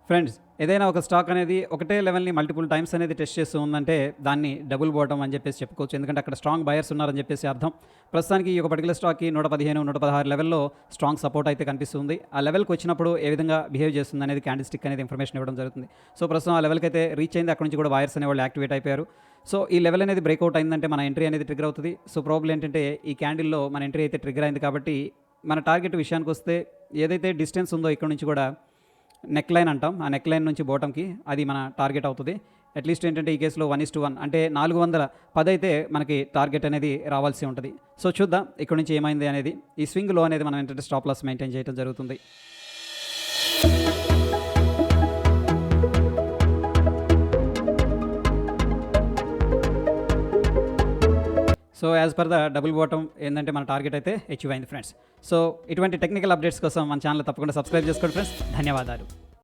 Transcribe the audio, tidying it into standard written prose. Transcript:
Friends, ఏదైనా ఒక stock అనేది ఒకటే లెవెల్‌ని మల్టిపుల్ టైమ్స్ అనేది టెస్ట్ చేస్తూ ఉందంటే దాన్ని డబుల్ బాటమ్ అని చెప్పేసి చెప్పుకోవచ్చు. ఎందుకంటే అక్కడ స్ట్రాంగ్ బయర్స్ ఉన్నారని చెప్పేసి అర్థం. ప్రస్తుతానికి ఈ ఒక పర్టిక్యులర్ స్టాక్‌కి 115, 116 లెవెల్‌లో స్ట్రాంగ్ సపోర్ట్ అయితే కనిపిస్తుంది. ఆ లెవెల్‌కి వచ్చినప్పుడు ఏ విధంగా బిహేవ్ చేస్తుంది అనేది క్యాండిల్ స్టిక్ అనేది ఇన్ఫర్మేషన్ ఇవ్వడం జరుగుతుంది. సో ప్రస్తుతం ఆ లెవెల్‌కి అయితే రీచ్ అయింది. అక్కడి నుంచి కూడా బయర్స్ అనేవాళ్ళు యాక్టివేట్ అయిపోయారు. సో ఈ లెవెల్ అనేది బ్రేక్అవుట్ అయిందంటే మన ఎంట్రీ అనేది ట్రిగ్గర్ అవుతుంది. సో ప్రాబ్లం ఏంటంటే ఈ క్యాండిల్‌లో మన ఎంట్రీ అయితే ట్రిగ్గర్ అయింది కాబట్టి మన టార్గెట్ విషయానికి వస్తే ఏదైతే డిస్టెన్స్ ఉందో ఇక్కడ నుంచి కూడా నెక్ లైన్ అంటాం. ఆ నెక్ లైన్ నుంచి బాటమ్‌కి అది మన టార్గెట్ అవుతుంది. అట్‌లీస్ట్ ఏంటంటే ఈ కేసులో 1:1 అంటే 410 అయితే మనకి టార్గెట్ అనేది రావాల్సి ఉంటది. సో చూద్దాం ఇక్కడ నుంచి ఏమైంది అనేది. ఈ స్వింగ్ లో అనేది మనం ఏంటంటే స్టాప్ లాస్ మెయింటైన్ చేయడం జరుగుతుంది. So as per the double bottom ఏంటంటే మన టార్గెట్ అయితే అచీవ్ అయింది ఫ్రెండ్స్. సో ఇటువంటి టెక్నికల్ అప్డేట్స్ కోసం మన ఛానల్ తప్పకుండా సబ్స్క్రైబ్ చేసుకోండి ఫ్రెండ్స్. ధన్యవాదాలు.